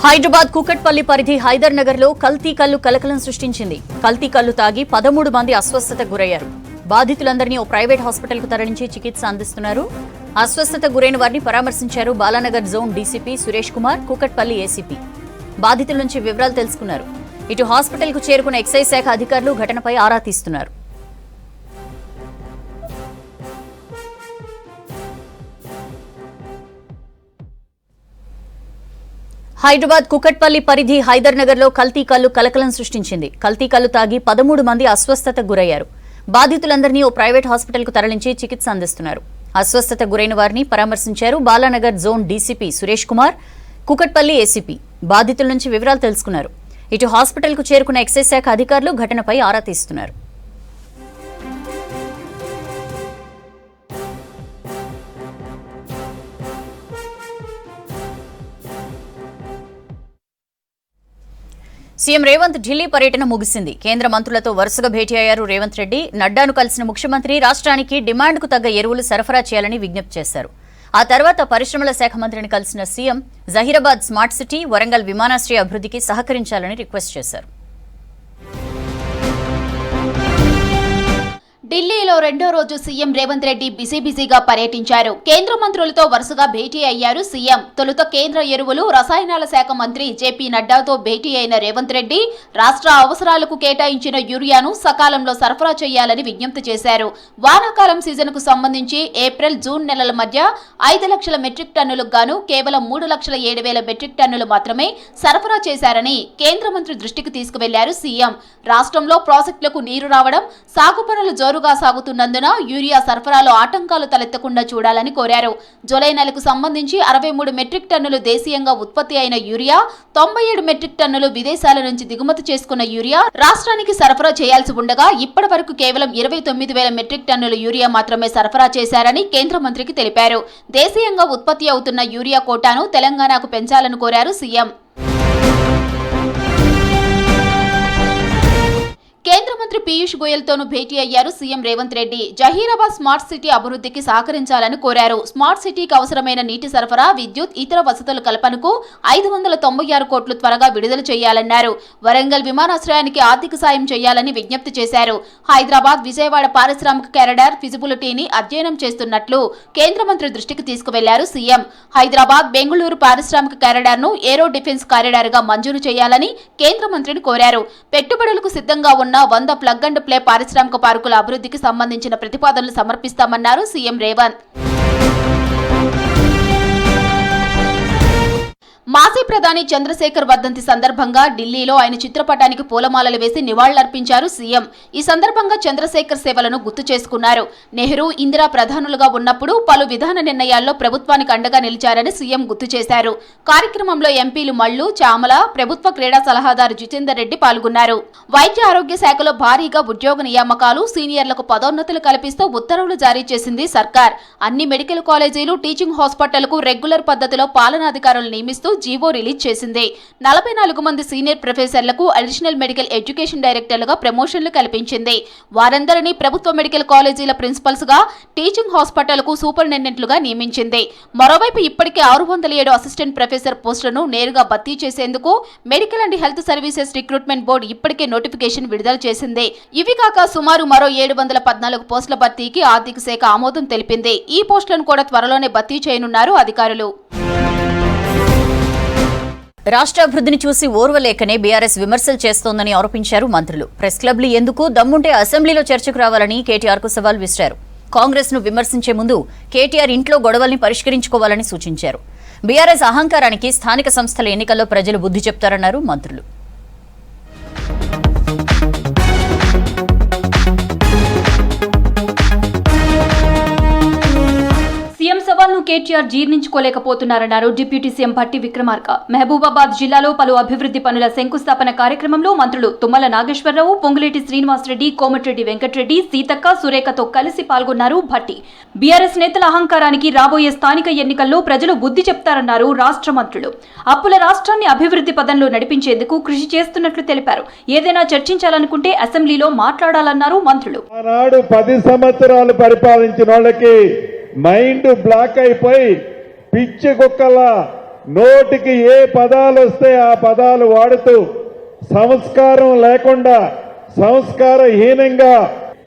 హైదరాబాద్ కూకట్పల్లి పరిధి హైదర్ నగర్ లో కల్తీ కల్లు కలకలం సృష్టించింది. కల్తీ కల్లు తాగి 13 మంది అస్వస్థతకు గురయ్యారు. బాధితులందరినీ ఓ ప్రైవేట్ హాస్పిటల్ కు తరలించి చికిత్స అందిస్తున్నారు. అస్వస్థతకు గురైన వారిని పరామర్శించారు Balanagar zone DCP Suresh Kumar, Kukatpally ACP. బాధితుల నుంచి వివరాలు తెలుసుకున్నారు. ఇటు హాస్పిటల్ కు చేరుకున్న ఎక్సైజ్ శాఖ అధికారులు ఘటనపై ఆరా తీస్తున్నారు. హైదరాబాద్ కూకట్పల్లి పరిధి హైదర్ నగర్ లో కల్తీ కల్లు కలకలం సృష్టించింది. కల్తీ కల్లు తాగి 13 మంది అస్వస్థతకు గురయ్యారు. బాధితులందరినీ ఓ ప్రైవేట్ హాస్పిటల్ కు తరలించి చికిత్స అందిస్తున్నారు. అస్వస్థతకు గురైన వారిని పరామర్శించారు Balanagar zone DCP Suresh Kumar, Kukatpally ACP. బాధితుల నుంచి వివరాలు తెలుసుకున్నారు. ఇటు హాస్పిటల్ కు చేరుకున్న ఎక్సైజ్ శాఖ అధికారులు ఘటనపై ఆరా తీస్తున్నారు. సీఎం రేవంత్ ఢిల్లీ పర్యటన ముగిసింది. కేంద్ర మంత్రులతో వరుసగా భేటీ అయ్యారు రేవంత్ రెడ్డి. నడ్డాను కలిసిన ముఖ్యమంత్రి రాష్ట్రానికి డిమాండ్కు తగ్గ ఎరువులు సరఫరా చేయాలని విజ్ఞప్తి చేశారు. ఆ తర్వాత పరిశ్రమల శాఖ మంత్రిని కలిసిన CM Zaheerabad smart city, Warangal విమానాశ్రయ అభివృద్ధికి సహకరించాలని రిక్వెస్ట్ చేశారు. ఢిల్లీలో రెండో రోజు సీఎం రేవంత్ రెడ్డి బిజీగా పర్యటించారు. కేంద్ర మంత్రులతో వరుసగా భేటీ అయ్యారు సీఎం. తొలుత కేంద్ర ఎరువులు, రసాయనాల శాఖ మంత్రి జేపీ నడ్డాతో భేటీ అయిన రేవంత్ రెడ్డి రాష్ట్ర అవసరాలకు కేటాయించిన యూరియాను సకాలంలో సరఫరా చేయాలని విజ్ఞప్తి చేశారు. వానాకాలం సీజన్కు సంబంధించి ఏప్రిల్, జూన్ నెలల మధ్య 5 లక్షల మెట్రిక్ టన్నులకు గాను కేవలం 3,07,000 మెట్రిక్ టన్నులు మాత్రమే సరఫరా చేశారని కేంద్ర మంత్రి దృష్టికి తీసుకువెళ్లారు సీఎం. రాష్ట్రంలో ప్రాజెక్టులకు నీరు రావడం, సాగు పనులు జోరుగా సాగుతున్నందున యూరియా సరఫరాలో ఆటంకాలు తలెత్తకుండా చూడాలని కోరారు. జూలై నెలకు సంబంధించి 63 మెట్రిక్ టన్నులు దేశీయంగా ఉత్పత్తి అయిన యూరియా, 97 మెట్రిక్ టన్నులు విదేశాల నుంచి దిగుమతి చేసుకున్న యూరియా రాష్ట్రానికి సరఫరా చేయాల్సి ఉండగా ఇప్పటి వరకు కేవలం 29,000 మెట్రిక్ టన్నుల యూరియా మాత్రమే సరఫరా చేశారని కేంద్ర మంత్రికి తెలిపారు. దేశీయంగా ఉత్పత్తి అవుతున్న యూరియా కోటాను తెలంగాణకు పెంచాలని కోరారు సీఎం. కేంద్ర మంత్రి పీయూష్ గోయల్ తోనూ భేటీ అయ్యారు CM Revanth Reddy. Zaheerabad smart city అభివృద్ధికి సహకరించాలని కోరారు. స్మార్ట్ సిటీకి అవసరమైన నీటి సరఫరా, విద్యుత్, ఇతర వసతుల కల్పనకు 596 కోట్లు త్వరగా విడుదల చేయాలన్నారు. వరంగల్ విమానాశ్రయానికి ఆర్థిక సాయం చేయాలని విజ్ఞప్తి చేశారు. హైదరాబాద్, విజయవాడ పారిశ్రామిక కారిడార్ ఫిజిబిలిటీని అధ్యయనం చేస్తున్నట్లు కేంద్ర మంత్రి దృష్టికి తీసుకువెళ్లారు సీఎం. హైదరాబాద్, బెంగళూరు పారిశ్రామిక కారిడార్ ను ఏరో డిఫెన్స్ కారిడార్ గా మంజూరు చేయాలని కేంద్ర మంత్రిని కోరారు. పెట్టుబడులకు సిద్ధంగా ఉన్న 100 ప్లగ్ అండ్ ప్లే పారిశ్రామిక పార్కుల అభివృద్ధికి సంబంధించిన ప్రతిపాదనలు సమర్పిస్తామన్నారు సీఎం రేవంత్. మాజీ ప్రధాని చంద్రశేఖర్ వర్ధంతి సందర్భంగా ఢిల్లీలో ఆయన చిత్రపటానికి పూలమాలలు వేసి నివాళులర్పించారు సీఎం. ఈ సందర్భంగా చంద్రశేఖర్ సేవలను గుర్తు చేసుకున్నారు. నెహ్రూ, ఇందిరా ప్రధానులుగా ఉన్నప్పుడు పలు విధాన నిర్ణయాల్లో ప్రభుత్వానికి అండగా నిలిచారని సీఎం గుర్తు చేశారు. కార్యక్రమంలో ఎంపీలు మల్లు, చామల, ప్రభుత్వ క్రీడా సలహాదారు జితేందర్ రెడ్డి పాల్గొన్నారు. వైద్య ఆరోగ్య శాఖలో భారీగా ఉద్యోగ నియామకాలు, సీనియర్లకు పదోన్నతులు కల్పిస్తూ ఉత్తర్వులు జారీ చేసింది సర్కార్. అన్ని మెడికల్ కాలేజీలు, టీచింగ్ హాస్పిటళ్లకు రెగ్యులర్ పద్ధతిలో పాలనాధికారులు నియమిస్తూ జీవో రిలీజ్ చేసింది. 44 మంది సీనియర్ ప్రొఫెసర్లకు అడిషనల్ మెడికల్ ఎడ్యుకేషన్ డైరెక్టర్లుగా ప్రమోషన్లు కల్పించింది. వారందరినీ ప్రభుత్వ మెడికల్ కాలేజీల ప్రిన్సిపల్స్ గా, టీచింగ్ హాస్పిటల్కు సూపరింటెండెంట్లుగా నియమించింది. మరోవైపు ఇప్పటికే 607 అసిస్టెంట్ ప్రొఫెసర్ పోస్టులను నేరుగా భర్తీ చేసేందుకు medical and health services recruitment board ఇప్పటికే నోటిఫికేషన్ విడుదల చేసింది. ఇవి కాక సుమారు మరో 714 పోస్టుల భర్తీకి ఆర్థిక శాఖ ఆమోదం తెలిపింది. ఈ పోస్టులను కూడా త్వరలోనే భర్తీ చేయనున్నారు అధికారులు. రాష్ట్ర అభివృద్ధిని చూసి ఓర్వలేకనే బీఆర్ఎస్ విమర్శలు చేస్తోందని ఆరోపించారు మంత్రులు. ప్రెస్ క్లబ్లు ఎందుకు, దమ్ముంటే అసెంబ్లీలో చర్చకు రావాలని కేటీఆర్ కు సవాల్ విసిరారు. కాంగ్రెస్ ను విమర్శించే ముందు కేటీఆర్ ఇంట్లో గొడవల్ని పరిష్కరించుకోవాలని సూచించారు. బీఆర్ఎస్ అహంకారానికి స్థానిక సంస్థల ఎన్నికల్లో ప్రజలు బుద్ధి చెప్తారన్నారు మంత్రులు. సీఎం సవాల్ను కేటీఆర్ జీర్ణించుకోలేకపోతున్నారన్నారు డిప్యూటీ సీఎం భట్టి విక్రమార్క. మహబూబాబాద్ జిల్లాలో పలు అభివృద్ధి పనుల శంకుస్థాపన కార్యక్రమంలో మంత్రులు తుమ్మల నాగేశ్వరరావు, పొంగులేటి శ్రీనివాసరెడ్డి, కోమటిరెడ్డి వెంకటరెడ్డి, సీతక్క, సురేఖతో కలిసి పాల్గొన్నారు భట్టి. బీఆర్ఎస్ నేతల అహంకారానికి రాబోయే స్థానిక ఎన్నికల్లో ప్రజలు బుద్ధి చెప్తారన్నారు రాష్ట్ర మంత్రులు. అప్పుల రాష్ట్రాన్ని అభివృద్ధి పదంలో నడిపించేందుకు కృషి చేస్తున్నట్లు తెలిపారు. ఏదైనా చర్చించాలనుకుంటే అసెంబ్లీలో మాట్లాడాలన్నారు మంత్రులు. 10 సంవత్సరాలు పరిపాలించిన వాళ్ళకి మైండ్ బ్లాక్ అయిపోయి పిచ్చి కుక్కల నోటికి ఏ పదాలు వస్తే ఆ పదాలు వాడుతూ సంస్కారం లేకుండా సంస్కారహీనంగా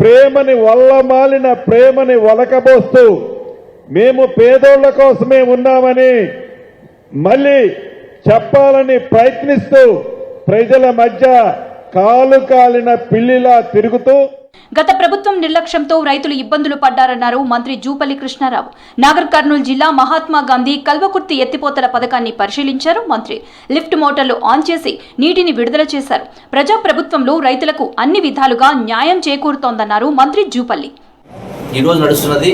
ప్రేమని వల్లమాలిన ప్రేమని ఒలకబోస్తూ మేము పేదోళ్ల కోసమే ఉన్నామని మళ్ళీ చెప్పాలని ప్రయత్నిస్తూ ప్రజల మధ్య కాలు కాలిన పిల్లిలా తిరుగుతూ గత ప్రభుత్వం నిర్లక్ష్యంతో రైతులు ఇబ్బందులు పడ్డారన్నారు మంత్రి జూపల్లి కృష్ణారావు. నాగర్ కర్నూలు జిల్లా మహాత్మా గాంధీ కల్వకుర్తి ఎత్తిపోతల పథకాన్ని పరిశీలించారు మంత్రి. లిఫ్ట్ మోటార్లు ఆన్ చేసి నీటిని విడుదల చేశారు. ప్రజా ప్రభుత్వంలో రైతులకు అన్ని విధాలుగా న్యాయం చేకూరుతోందన్నారు మంత్రి జూపల్లి. ఈరోజు నడుస్తున్నది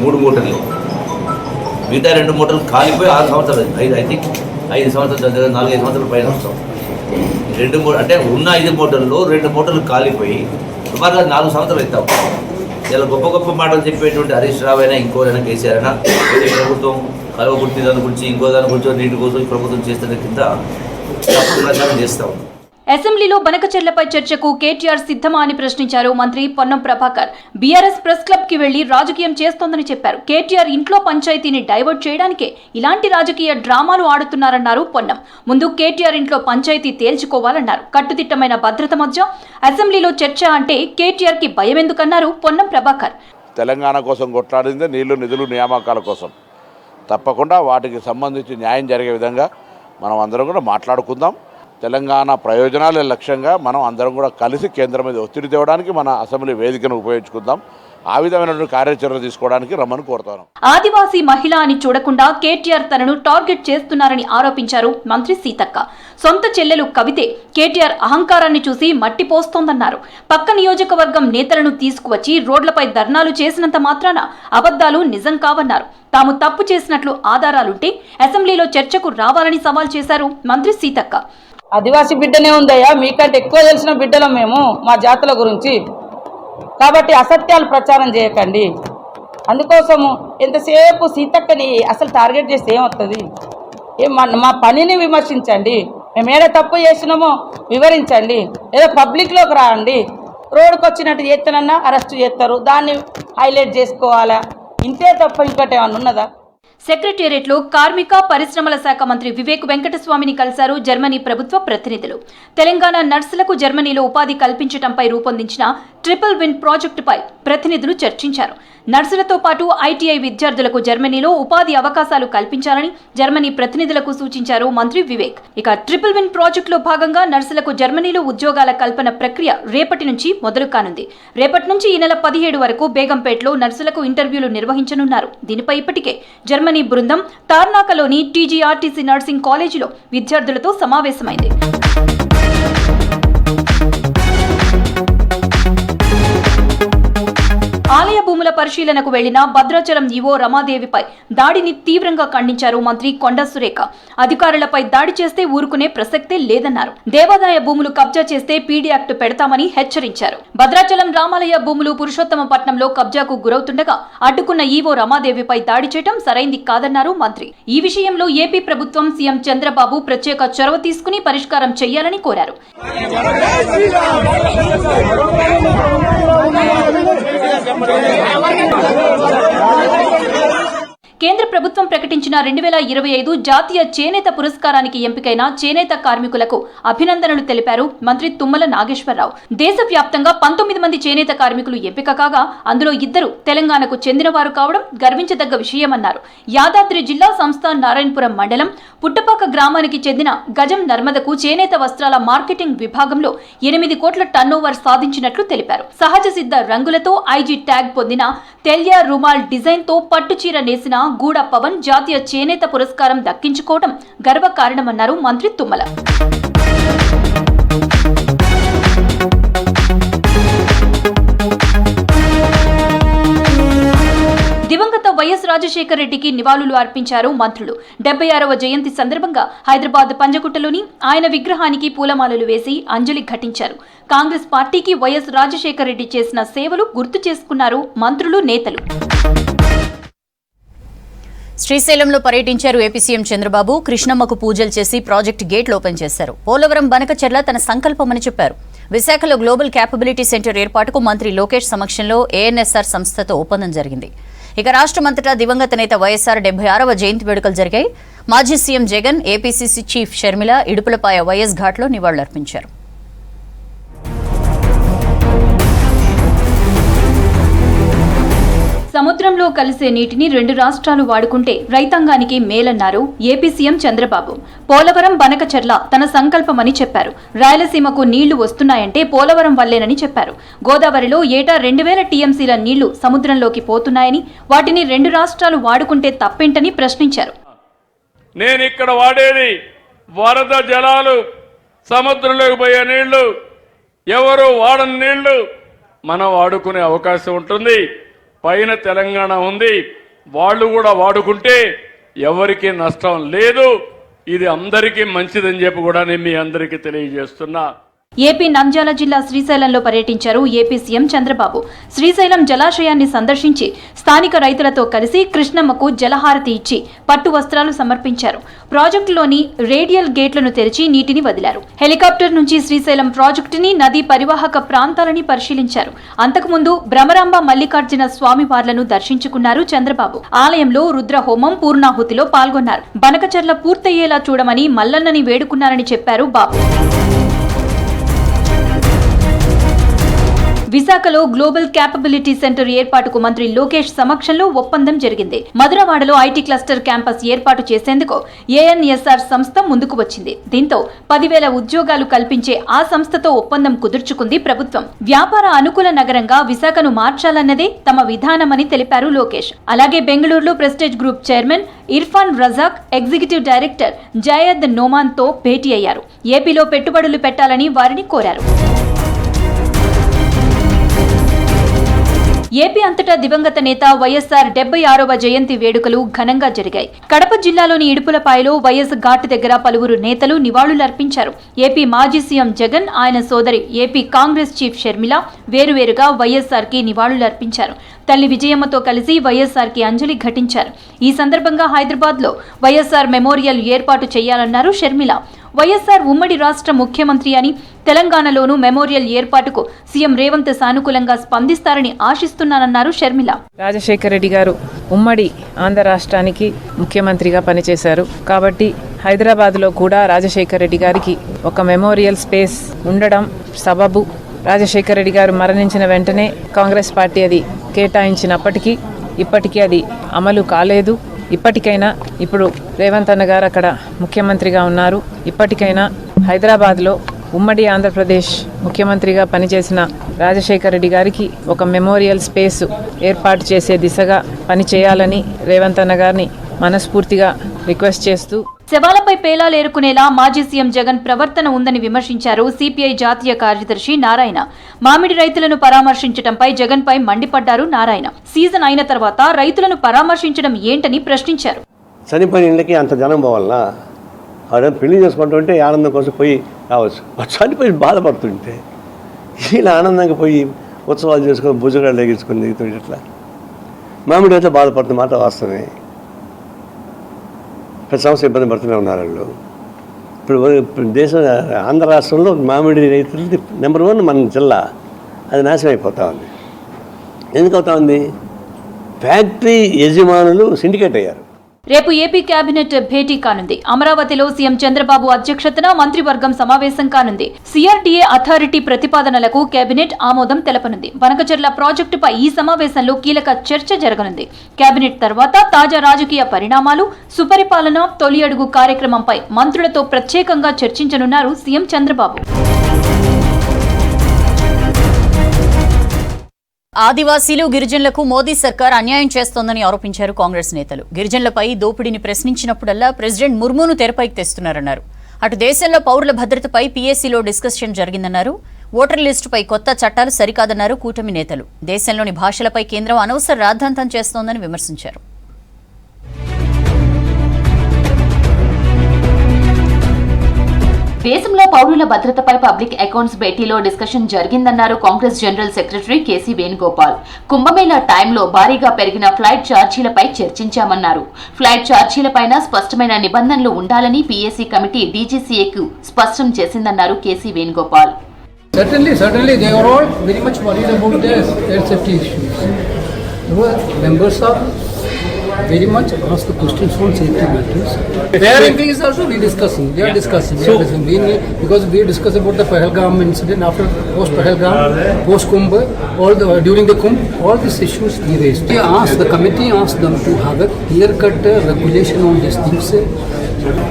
3 మోటార్లు, మిగతా 2 మోటార్లు కాలిపోయి 6 సంవత్సరాలు, 5 సంవత్సరాలు, 4-5 సంవత్సరాల పైన వస్తాం. 2 అంటే ఉన్న 5 మోటార్లు 2 మోటార్లు కాలిపోయి సుమారుగా 4 సంవత్సరాలు అవుతాం. ఇలా గొప్ప మాటలు చెప్పేటువంటి హరీష్ రావు అయినా ఇంకోరైనా కేసీఆర్ అయినా ప్రభుత్వం కలవకుర్తి దాని గురించి ఇంకో దాని గురించి నీటి కోసం ప్రభుత్వం చేస్తున్న కింద తప్పుడు ప్రచారం చేస్తాం. అసెంబ్లీలో బనకచెర్లపై చర్చకు కేటీఆర్ సిద్ధమా అని ప్రశ్నించారు మంత్రి Ponnam Prabhakar. BRS press club కి వెళ్లి రాజకీయం చేస్తోందని చెప్పారు. కేటీఆర్ ఇంట్లో పంచాయతీని డైవర్ట్ చేయడానికే ఇలాంటి రాజకీయ డ్రామాలు ఆడుతున్నారన్నారు పొన్నం. ముందు కేటీఆర్ ఇంట్లో పంచాయతీ తేల్చుకోవాలన్నారు. కట్టుదిట్టమైన భద్రత మధ్య అసెంబ్లీలో చర్చ అంటే కేటీఆర్ కి భయం ఎందుకన్నారు పొన్నం ప్రభాకర్. తెలంగాణ కోసం కొట్లాడిందే నీళ్లు నిధులు నియామకాల కోసం. తప్పకుండా వాటికి సంబంధించి న్యాయం జరిగే విధంగా మనం అందరం కూడా మాట్లాడుకుందాం. తెలంగాణ ప్రయోజనాల లక్ష్యంగా మనం అందరం కూడా కలిసి కేంద్రం మీద ఒత్తిడి తేవడానికి మన అసెంబ్లీ వేదికను ఉపయోగించుకుందాం. ఆ విధమైనటువంటి కార్యాచరణ తీసుకోవడానికి రమ్మని కోరుతాను. ఆదివాసీ మహిళ అని చూడకుండా కేటీఆర్ తనను టార్గెట్ చేస్తున్నారని ఆరోపించారు మంత్రి సీతక్క. సొంత చెల్లెలు కవితే కేటీఆర్ అహంకారాన్ని చూసి మట్టిపోస్తోందన్నారు. పక్క నియోజకవర్గం నేతలను తీసుకువచ్చి రోడ్లపై ధర్నాలు చేసినంత మాత్రాన అబద్ధాలు నిజం కావన్నారు. తాము తప్పు చేసినట్లు ఆధారాలుంటే అసెంబ్లీలో చర్చకు రావాలని సవాల్ చేశారు మంత్రి సీతక్క. ఆదివాసీ బిడ్డనే ఉందయ్యా, మీకంటే ఎక్కువ తెలిసిన బిడ్డలం మేము మా జాతుల గురించి. కాబట్టి అసత్యాలు ప్రచారం చేయకండి. అందుకోసము ఎంతసేపు సీతక్కని అసలు టార్గెట్ చేస్తే ఏమవుతుంది? మా పనిని విమర్శించండి. మేము ఏదో తప్పు చేసినామో వివరించండి. ఏదో పబ్లిక్లోకి రాండి. రోడ్డుకు వచ్చినట్టు చేస్తానన్నా అరెస్ట్ చేస్తారు, దాన్ని హైలైట్ చేసుకోవాలా? ఇంతే తప్ప ఇంకోటి ఏమన్నా ఉన్నదా? సెక్రటేరియట్లో కార్మిక పరిశ్రమల శాఖ మంత్రి వివేక్ వెంకటస్వామిని కలిశారు జర్మనీ ప్రభుత్వ ప్రతినిధులు. తెలంగాణ నర్సులకు జర్మనీలో ఉపాధి కల్పించడంపై రూపొందించిన ట్రిపుల్ విన్ ప్రాజెక్టుపై ప్రతినిధులు చర్చించారు. నర్సులతో పాటు ఐటీఐ విద్యార్థులకు జర్మనీలో ఉపాధి అవకాశాలు కల్పించాలని జర్మనీ ప్రతినిధులకు సూచించారు మంత్రి వివేక్. ఇక ట్రిపుల్ విన్ ప్రాజెక్టులో భాగంగా నర్సులకు జర్మనీలో ఉద్యోగాల కల్పన ప్రక్రియ రేపటి నుంచి మొదలు కానుంది. రేపటి నుంచి ఈ నెల 17 వరకు బేగంపేటలో నర్సులకు ఇంటర్వ్యూలు నిర్వహించనున్నారు. దీనిపై ఇప్పటికే జర్మనీ బృందం తార్నాకలోని టీజీఆర్టీసీ నర్సింగ్ కాలేజీలో విద్యార్థులతో సమావేశమైంది. ఆలయ భూముల పరిశీలనకు వెళ్లిన భద్రాచలం ఈవో రమాదేవిపై దాడిని తీవ్రంగా ఖండించారు మంత్రి కొండా సురేఖ. అధికారులపై దాడి చేస్తే ఊరుకునే ప్రసక్తే లేదన్నారు. దేవాదాయ భూములు కబ్జా చేస్తే పీడీ యాక్ట్ పెడతామని హెచ్చరించారు. భద్రాచలం రామాలయ భూములు పురుషోత్తమపట్నంలో కబ్జాకు గురవుతుండగా అడ్డుకున్న ఈవో రమాదేవిపై దాడి చేయడం సరైంది కాదన్నారు మంత్రి. ఈ విషయంలో ఏపీ ప్రభుత్వం సీఎం చంద్రబాబు ప్రత్యేక చొరవ తీసుకుని పరిష్కారం చేయాలని కోరారు. కేంద్ర ప్రభుత్వం ప్రకటించిన 2025 జాతీయ చేనేత పురస్కారానికి ఎంపికైన చేనేత కార్మికులకు అభినందనలు తెలిపారు మంత్రి తుమ్మల నాగేశ్వరరావు. దేశవ్యాప్తంగా 19 మంది చేనేత కార్మికులు ఎంపిక కాగా అందులో 2 తెలంగాణకు చెందినవారు కావడం గర్వించదగ్గ విషయమన్నారు. యాదాద్రి జిల్లా సంస్థాన్ నారాయణపురం మండలం పుట్టపాక గ్రామానికి చెందిన గజం నర్మదకు చేనేత వస్త్రాల మార్కెటింగ్ విభాగంలో 8 కోట్ల టర్నోవర్ సాధించినట్లు తెలిపారు. సహజ సిద్ధ రంగులతో ఐజీ ట్యాగ్ పొందిన తెల్యా రుమాల్ డిజైన్ తో పట్టుచీర నేసిన గూడ పవన్ జాతీయ చేనేత పురస్కారం దక్కించుకోవడం గర్వకారణమన్నారు మంత్రి తుమ్మల. దివంగత వైఎస్ రాజశేఖర రెడ్డికి నివాళులు అర్పించారు మంత్రులు. 76వ జయంతి సందర్భంగా హైదరాబాద్ పంజగుట్టలోని ఆయన విగ్రహానికి పూలమాలలు వేసి అంజలి ఘటించారు. కాంగ్రెస్ పార్టీకి వైఎస్ రాజశేఖర రెడ్డి చేసిన సేవలు గుర్తు చేసుకున్నారు మంత్రులు, నేతలు. శ్రీశైలంలో పర్యటించారు ఏపీ సీఎం చంద్రబాబు. కృష్ణమ్మకు పూజలు చేసి ప్రాజెక్టు గేట్లు ఓపెన్ చేశారు. పోలవరం బనకచెర్ల తన సంకల్పమని చెప్పారు. విశాఖలో గ్లోబల్ క్యాపబిలిటీ సెంటర్ ఏర్పాటుకు మంత్రి లోకేష్ సమక్షంలో ఏఎన్ఎస్ఆర్ సంస్థతో ఒప్పందం జరిగింది. ఇక రాష్ట్రమంతటా దివంగత నేత వైఎస్ఆర్ 76వ జయంతి వేడుకలు జరిగాయి. మాజీ CM Jagan, APCC chief Sharmila Idupulapaya YS ఘాట్లో నివాళులర్పించారు. సముద్రంలో కలిసే నీటిని 2 రాష్ట్రాలు వాడుకుంటే రైతాంగానికి మేలన్నారు ఏపీ సీఎం చంద్రబాబు. పోలవరం బనకచెర్ల తన సంకల్పమని చెప్పారు. రాయలసీమకు నీళ్లు వస్తున్నాయంటే పోలవరం వల్లేనని చెప్పారు. గోదావరిలో ఏటా 2000 టీఎంసీల నీళ్లు సముద్రంలోకి పోతున్నాయని, వాటిని 2 రాష్ట్రాలు వాడుకుంటే తప్పేంటని ప్రశ్నించారు. నేను ఇక్కడ వాడేది వరద జలాలు, సముద్రంలోకి పోయే నీళ్లు, ఎవరు వాడని నీళ్లు మనం వాడుకునే అవకాశం ఉంటుంది. పైన తెలంగాణ ఉంది, వాళ్ళు కూడా వాడుకుంటే ఎవరికి నష్టం లేదు. ఇది అందరికీ మంచిదని చెప్పి కూడా నేను మీ అందరికీ తెలియజేస్తున్నా. ఏపీ నంద్యాల జిల్లా శ్రీశైలంలో పర్యటించారు ఏపీ సీఎం చంద్రబాబు. శ్రీశైలం జలాశయాన్ని సందర్శించి స్థానిక రైతులతో కలిసి కృష్ణమ్మకు జలహారతి ఇచ్చి పట్టు వస్త్రాలు సమర్పించారు. ప్రాజెక్టులోని రేడియల్ గేట్లను తెరిచి నీటిని వదిలారు. హెలికాప్టర్ నుంచి శ్రీశైలం ప్రాజెక్టుని, నదీ పరివాహక ప్రాంతాలని పరిశీలించారు. అంతకుముందు భ్రమరాంబ మల్లికార్జున స్వామి వార్లను దర్శించుకున్నారు చంద్రబాబు. ఆలయంలో రుద్రహోమం, పూర్ణాహుతిలో పాల్గొన్నారు. బనకచెర్ల పూర్తయ్యేలా చూడమని మల్లన్నని వేడుకున్నారని చెప్పారు బాబు. విశాఖలో గ్లోబల్ క్యాపబిలిటీ సెంటర్ ఏర్పాటుకు మంత్రి లోకేష్ సమక్షంలో ఒప్పందం జరిగింది. మధురవాడలో ఐటీ క్లస్టర్ క్యాంపస్ ఏర్పాటు చేసేందుకు ఏఎన్ఎస్ఆర్ సంస్థ ముందుకు వచ్చింది. దీంతో 10,000 ఉద్యోగాలు కల్పించే ఆ సంస్థతో ఒప్పందం కుదుర్చుకుంది ప్రభుత్వం. వ్యాపార అనుకూల నగరంగా విశాఖను మార్చాలన్నదే తమ విధానమని తెలిపారు లోకేష్. అలాగే బెంగళూరులో prestige group chairman Irfan Razak, executive director Zayd Noman తో భేటీ అయ్యారు. ఏపీలో పెట్టుబడులు పెట్టాలని వారిని కోరారు. ఏపీ అంతటా దివంగత నేత వైఎస్ఆర్ 76వ జయంతి వేడుకలు ఘనంగా జరిగాయి. కడప జిల్లాలోని ఇడుపులపాయలో వైఎస్ ఘాట్ దగ్గర పలువురు నేతలు నివాళులర్పించారు. ఏపీ మాజీ సీఎం జగన్, ఆయన సోదరి ఏపీ కాంగ్రెస్ చీఫ్ షర్మిల వేరువేరుగా వైఎస్ఆర్ కి నివాళులర్పించారు. తల్లి విజయమ్మతో కలిసి వైఎస్ఆర్ కి అంజలి ఘటించారు. ఈ సందర్భంగా హైదరాబాద్ లో వైఎస్ఆర్ మెమోరియల్ ఏర్పాటు చేయాలన్నారు షర్మిల. వైఎస్ఆర్ ఉమ్మడి రాష్ట్ర ముఖ్యమంత్రి అని, తెలంగాణలోనూ మెమోరియల్ ఏర్పాటుకు సీఎం రేవంత్ సానుకూలంగా స్పందిస్తారని ఆశిస్తున్నానన్నారు షర్మిల. రాజశేఖర రెడ్డి గారు ఉమ్మడి ఆంధ్ర రాష్ట్రానికి ముఖ్యమంత్రిగా పనిచేశారు కాబట్టి హైదరాబాద్లో కూడా రాజశేఖర రెడ్డి గారికి ఒక మెమోరియల్ స్పేస్ ఉండడం సబబు. రాజశేఖర రెడ్డి గారు మరణించిన వెంటనే కాంగ్రెస్ పార్టీ అది కేటాయించినప్పటికీ ఇప్పటికీ అది అమలు కాలేదు. ఇప్పటికైనా ఇప్పుడు రేవంత్ అన్న గారు అక్కడ ముఖ్యమంత్రిగా ఉన్నారు. ఇప్పటికైనా హైదరాబాద్లో ఉమ్మడి ఆంధ్రప్రదేశ్ ముఖ్యమంత్రిగా పనిచేసిన రాజశేఖర రెడ్డి గారికి ఒక మెమోరియల్ స్పేస్ ఏర్పాటు చేసే దిశగా పనిచేయాలని రేవంత్ అన్న గారిని మనస్ఫూర్తిగా రిక్వెస్ట్ చేస్తూ, శవాలపై పేలాలేరుకునేలా మాజీ సీఎం జగన్ ప్రవర్తన ఉందని విమర్శించారు సిపిఐ జాతీయ కార్యదర్శి నారాయణ. మామిడి రైతులను పరామర్శించడంపై జగన్ పై మండిపడ్డారు నారాయణ. సీజన్ అయిన తర్వాత రైతులను పరామర్శించడం ఏంటని ప్రశ్నించారు. చనిపోయిన ఇళ్ళకి అంత జనం పోవాలన్నా, ఆడ పెళ్లి చేసుకుంటుంటే ఆనందం కోసం పోయి రావచ్చు. చనిపోయి బాధపడుతుంటే ఇలా ఆనందంగా పోయి ఉత్సవాలు చేసుకొని భుజగాలు ఎగించుకొని దిగుతుంటే ఇట్లా మామిడి అయితే బాధపడుతున్న మాట వాస్తవమే. ప్రతి సంవత్సరం ఇబ్బంది పడుతూనే ఉన్నారు వాళ్ళు. ఇప్పుడు దేశం ఆంధ్ర రాష్ట్రంలో మామిడి రైతులది నెంబర్ 1 మన జిల్లా, అది నాశనం అయిపోతా ఉంది. ఎందుకు అవుతా ఉంది? ఫ్యాక్టరీ యజమానులు సిండికేట్ అయ్యారు. రేపు ఏపీ కేబినెట్ భేటీ కానుంది. అమరావతిలో సీఎం చంద్రబాబు అధ్యక్షతన మంత్రివర్గం సమావేశం కానుంది. సిఆర్డీఏ అథారిటీ ప్రతిపాదనలకు కేబినెట్ ఆమోదం తెలపనుంది. బనకచెర్ల ప్రాజెక్టుపై ఈ సమావేశంలో కీలక చర్చ జరగనుంది. కేబినెట్ తర్వాత తాజా రాజకీయ పరిణామాలు, సుపరిపాలన, తొలి అడుగు కార్యక్రమంపై మంత్రులతో ప్రత్యేకంగా చర్చించనున్నారు సీఎం చంద్రబాబు. ఆదివాసీలు, గిరిజనులకు మోదీ సర్కార్ అన్యాయం చేస్తోందని ఆరోపించారు కాంగ్రెస్ నేతలు. గిరిజనులపై దోపిడీని ప్రశ్నించినప్పుడల్లా ప్రెసిడెంట్ ముర్మును తెరపైకి తెస్తున్నారన్నారు. అటు దేశంలో పౌరుల భద్రతపై పీఏసీలో డిస్కషన్ జరిగిందన్నారు. ఓటర్ లిస్టుపై కొత్త చట్టాలు సరికాదన్నారు కూటమి నేతలు. దేశంలోని భాషలపై కేంద్రం అనవసర రాద్ధాంతం చేస్తోందని విమర్శించారు. దేశంలో పౌరుల భద్రతపై పబ్లిక్ అకౌంట్స్ భేటీలో డిస్కషన్ జరిగిందన్నారు కాంగ్రెస్ జనరల్ సెక్రటరీ కేసీ వేణుగోపాల్. కుంభమేళా టైంలో భారీగా పెరిగిన ఫ్లైట్ ఛార్జీలపై చర్చించామన్నారు. ఫ్లైట్ ఛార్జీలపైన స్పష్టమైన నిబంధనలు ఉండాలని పీఏసీ కమిటీ డీజీసీఏకు స్పష్టం చేసిందన్నారు KC Venugopal. Certainly, they are all very much worried about their safety issues. Members of very much ask the questions on safety matters. Fare increase also we discussing. They are discussing. Because we discuss about the Pahalgam incident after post Pahalgam, post Kumbh, during the Kumbh, all these issues we raised. We asked the committee asked them to have a clear-cut regulation on these things.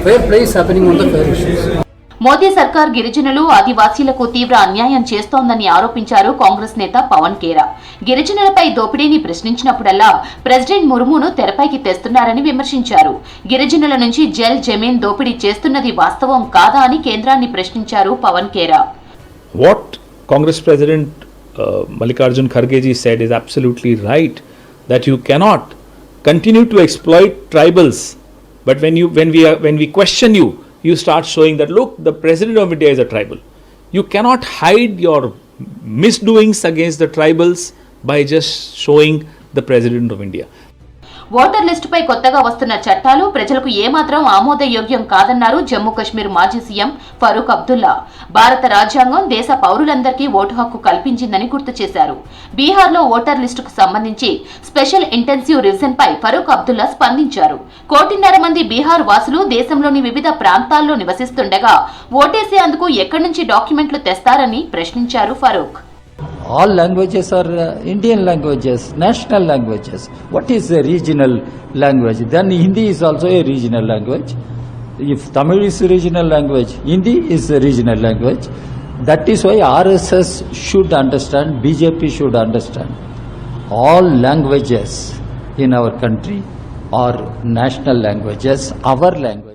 Fair play is happening on the fair issues. Modi సర్కార్ గిరిజనులు ఆదివాసీలకు తీవ్ర అన్యాయం చేస్తోందని ఆరోపించారు కాంగ్రెస్ నేత పవన్ ఖేరా. గిరిజనులపై దోపిడీని ప్రశ్నించినప్పుడల్లా president ముర్మును తెరపైకి తెస్తున్నారని విమర్శించారు. గిరిజనుల నుంచి జల్ జమీన్ దోపిడీ చేస్తున్నది వాస్తవం కాదా అని కేంద్రాన్ని ప్రశ్నించారు Pawan Khera. What Congress President Mallikarjun Kharge ji said is absolutely right, that you cannot continue to exploit tribals, but when we question you, you start showing that, look, the President of India is a tribal. You cannot hide your misdoings against the tribals by just showing the President of India. Voter లిస్టుపై కొత్తగా వస్తున్న చట్టాలు ప్రజలకు ఏమాత్రం ఆమోదయోగ్యం కాదన్నారు జమ్మూ కశ్మీర్ మాజీ CM Farooq Abdullah. భారత రాజ్యాంగం దేశ పౌరులందరికీ ఓటు హక్కు కల్పించిందని గుర్తు చేశారు. బీహార్లో ఓటర్ లిస్టుకు సంబంధించి స్పెషల్ ఇంటెన్సివ్ రివిజన్ పై ఫరూక్ అబ్దుల్లా స్పందించారు. 1.5 కోటి మంది బీహార్ వాసులు దేశంలోని వివిధ ప్రాంతాల్లో నివసిస్తుండగా ఓటేసేందుకు ఎక్కడి నుంచి డాక్యుమెంట్లు తెస్తారని ప్రశ్నించారు Farooq. All languages are Indian languages, national languages. What is a regional language? Then Hindi is also a regional language. If Tamil is a regional language, Hindi is a regional language. That is why RSS should understand, BJP should understand. All languages in our country are national languages, our language.